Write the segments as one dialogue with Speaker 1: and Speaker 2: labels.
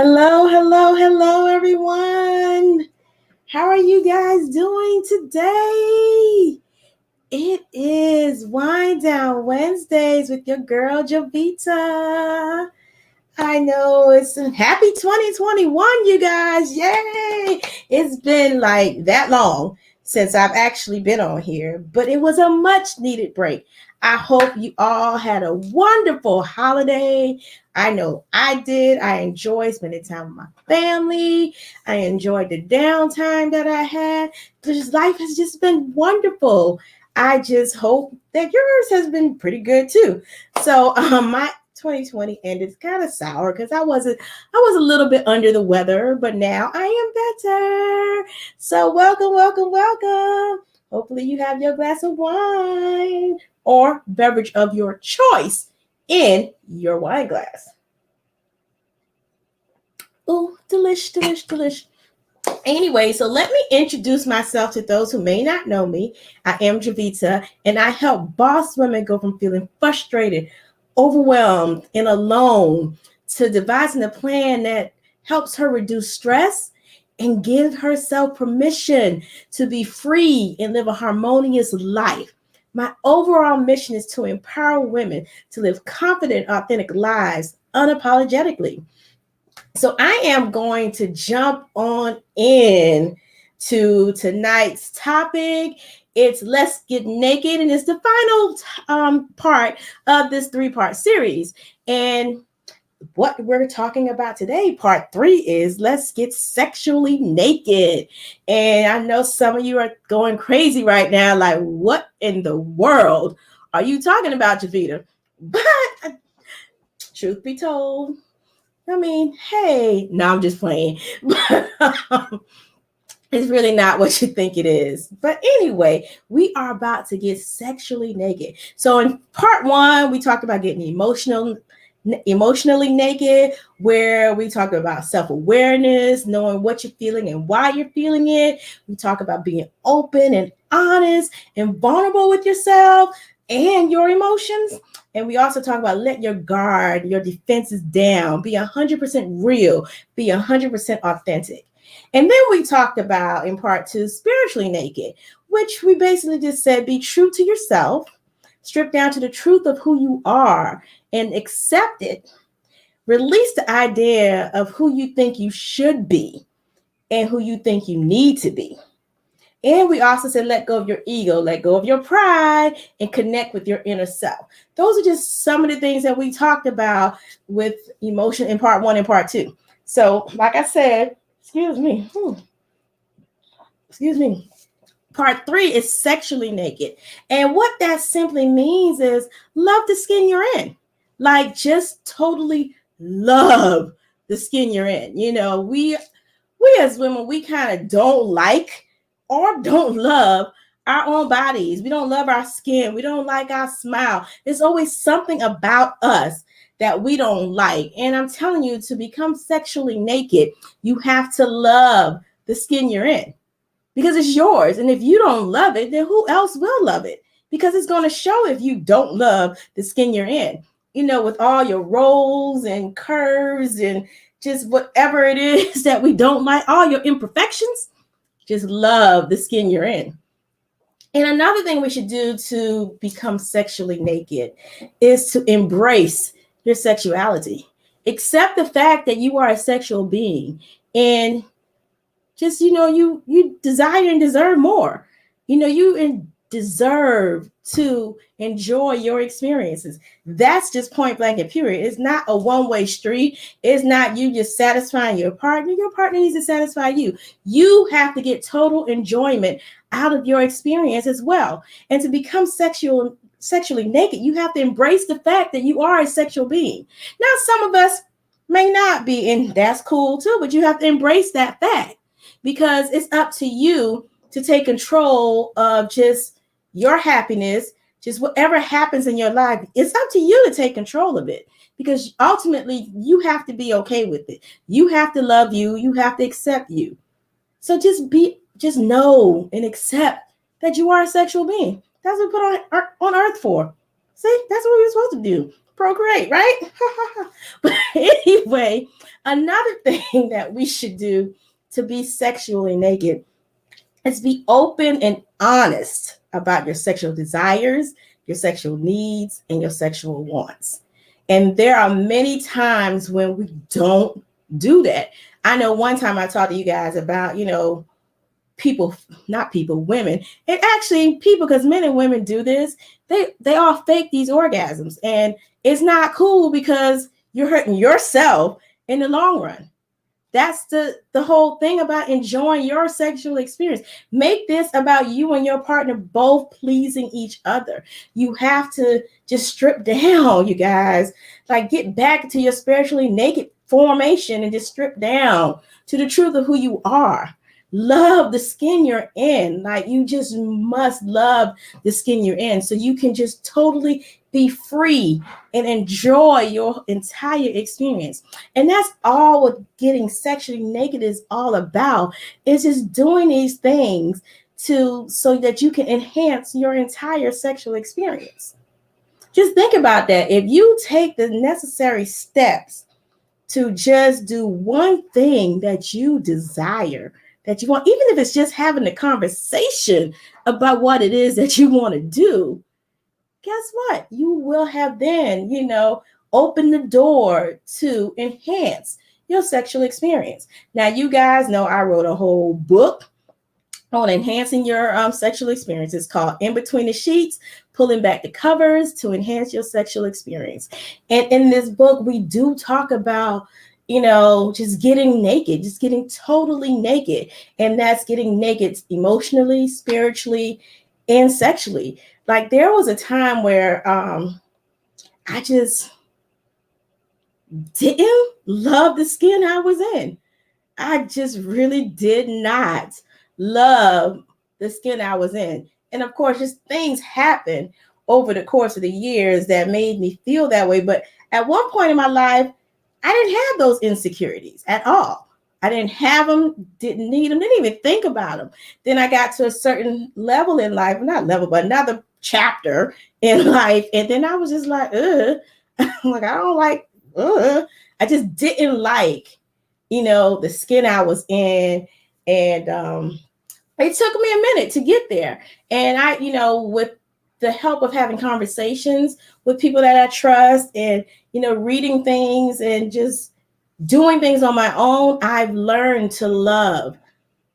Speaker 1: Hello, everyone. How are you guys doing today? It is Wind Down Wednesdays with your girl Jovita. I know it's a happy 2021, you guys. Yay! It's been like that long since I've actually been on here, but it was a much needed break. I hope you all had a wonderful holiday. I know I did. I enjoyed spending time with my family. I enjoyed the downtime that I had. Because life has just been wonderful. I just hope that yours has been pretty good too. So my 2020 ended kind of sour because I was a little bit under the weather, but now I am better. So welcome. Hopefully you have your glass of wine or beverage of your choice in your wine glass. Oh, delish. Anyway, so let me introduce myself to those who may not know me. I am Jovita, and I help boss women go from feeling frustrated, overwhelmed, and alone to devising a plan that helps her reduce stress and give herself permission to be free and live a harmonious life. My overall mission is to empower women to live confident, authentic lives unapologetically. So I am going to jump on in to tonight's topic. It's Let's Get Naked, and it's the final part of this three-part series. And what we're talking about today, part three, is Let's Get Sexually Naked. And I know some of you are going crazy right now, like, what in the world are you talking about, Jovita? But truth be told, I mean, hey, no, I'm just playing. It's really not what you think it is. But anyway, we are about to get sexually naked. So in part one, we talked about getting emotionally naked, where we talk about self-awareness, knowing what you're feeling and why you're feeling it. We talk about being open and honest and vulnerable with yourself and your emotions. And we also talk about let your guard, your defenses down, be 100% real, be 100% authentic. And then we talked about in part two, spiritually naked, which we basically just said be true to yourself, strip down to the truth of who you are and accept it. Release the idea of who you think you should be and who you think you need to be. And we also said, let go of your ego, let go of your pride, and connect with your inner self. Those are just some of the things that we talked about with emotion in part one and part two. So, like I said, excuse me. Part three is sexually naked. And what that simply means is love the skin you're in. Like, just totally love the skin you're in. You know, we as women, we kind of don't like or don't love our own bodies. We don't love our skin. We don't like our smile. There's always something about us that we don't like. And I'm telling you, to become sexually naked, you have to love the skin you're in because it's yours. And if you don't love it, then who else will love it? Because it's going to show if you don't love the skin you're in. You know, with all your rolls and curves and just whatever it is that we don't like, all your imperfections, just love the skin you're in. And another thing we should do to become sexually naked is to embrace your sexuality. Accept the fact that you are a sexual being and just, you desire and deserve more. You deserve to enjoy your experiences. That's just point blank and period. It's not a one-way street. It's not you just satisfying your partner. Your partner needs to satisfy you. You have to get total enjoyment out of your experience as well. And to become sexually naked, you have to embrace the fact that you are a sexual being. Now, some of us may not be, and that's cool too, but you have to embrace that fact because it's up to you to take control of just your happiness, just whatever happens in your life. It's up to you to take control of it because ultimately you have to be okay with it. You have to love you. You have to accept you. So just know and accept that you are a sexual being. That's what we put on earth for. See, that's what we're supposed to do. procreate, right? But anyway, another thing that we should do to be sexually naked is be open and honest about your sexual desires, your sexual needs, and your sexual wants. And there are many times when we don't do that. I know one time I talked to you guys about, people, not people, women, and actually people, because men and women do this. They all fake these orgasms, and it's not cool because you're hurting yourself in the long run. That's the whole thing about enjoying your sexual experience. Make this about you and your partner both pleasing each other. You have to just strip down, you guys. Like, get back to your spiritually naked formation and just strip down to the truth of who you are. Love the skin you're in. Like, you just must love the skin you're in so you can just totally be free and enjoy your entire experience. And that's all what getting sexually naked is all about. It's just doing these things so that you can enhance your entire sexual experience. Just think about that. If you take the necessary steps to just do one thing that you desire, that you want, even if it's just having a conversation about what it is that you want to do, guess what? You will have then, open the door to enhance your sexual experience. Now, you guys know I wrote a whole book on enhancing your sexual experience. It's called In Between the Sheets, Pulling Back the Covers to Enhance Your Sexual Experience. And in this book, we do talk about, just getting naked, just getting totally naked. And that's getting naked emotionally, spiritually, and sexually. Like, there was a time where I just didn't love the skin I was in. I just really did not love the skin I was in. And of course, just things happened over the course of the years that made me feel that way. But at one point in my life, I didn't have those insecurities at all. I didn't have them, didn't need them, didn't even think about them. Then I got to a certain level in life, not level, but another chapter in life. And then I was just like, like, I don't like, I just didn't like, the skin I was in. And it took me a minute to get there. And I, with the help of having conversations with people that I trust and, reading things and just doing things on my own, I've learned to love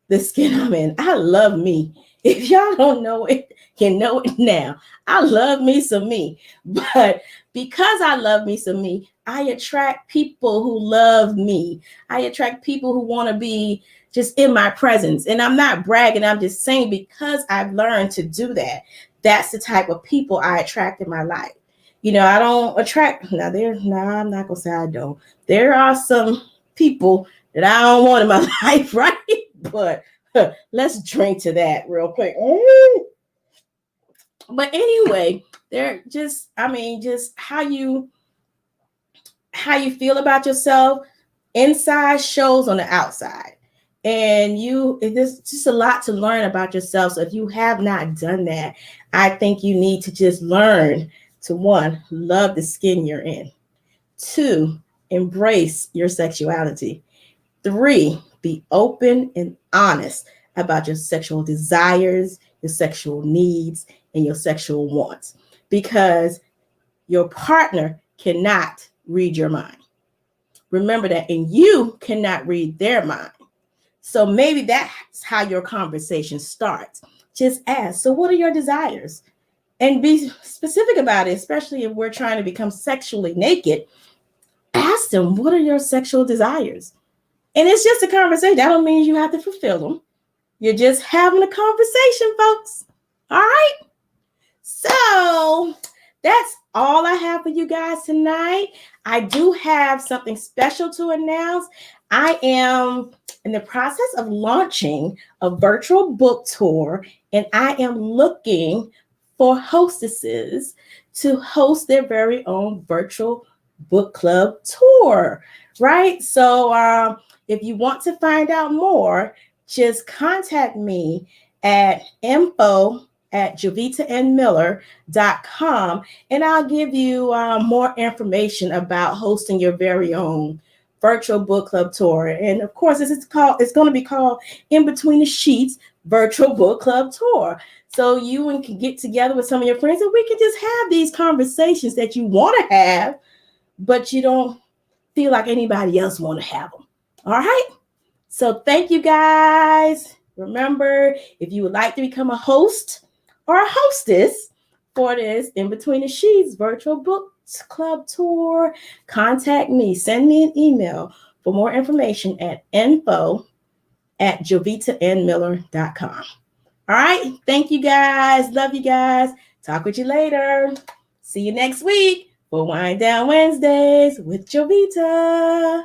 Speaker 1: the skin I'm in. I love me. If y'all don't know it, you know it now. I love me some me. But because I love me some me, I attract people who love me. I attract people who want to be just in my presence. And I'm not bragging. I'm just saying, because I've learned to do that, that's the type of people I attract in my life. I don't attract, I'm not going to say I don't. There are some people that I don't want in my life, right? But let's drink to that real quick. But anyway, they're just, just how you feel about yourself inside shows on the outside. And there's just a lot to learn about yourself. So if you have not done that, I think you need to just learn to, 1, love the skin you're in. 2, embrace your sexuality. 3, be open and honest about your sexual desires, your sexual needs, and your sexual wants, because your partner cannot read your mind. Remember that, and you cannot read their mind. So maybe that's how your conversation starts. Just ask, so what are your desires? And be specific about it, especially if we're trying to become sexually naked. Ask them, what are your sexual desires? And it's just a conversation. That don't mean you have to fulfill them. You're just having a conversation, folks. All right? So that's all I have for you guys tonight. I do have something special to announce. I am in the process of launching a virtual book tour, and I am looking for hostesses to host their very own virtual book club tour, right? So if you want to find out more, just contact me at info at jovitaandmiller.com, and I'll give you more information about hosting your very own virtual book club tour. And of course, it's going to be called In Between the Sheets Virtual Book Club Tour. So you can get together with some of your friends and we can just have these conversations that you want to have, but you don't feel like anybody else want to have them. All right. So thank you guys. Remember, if you would like to become a host or a hostess for this In Between the Sheets virtual book club tour, contact me. Send me an email for more information at info@jovitaandmiller.com. All right. Thank you guys. Love you guys. Talk with you later. See you next week for Wind Down Wednesdays with Jovita.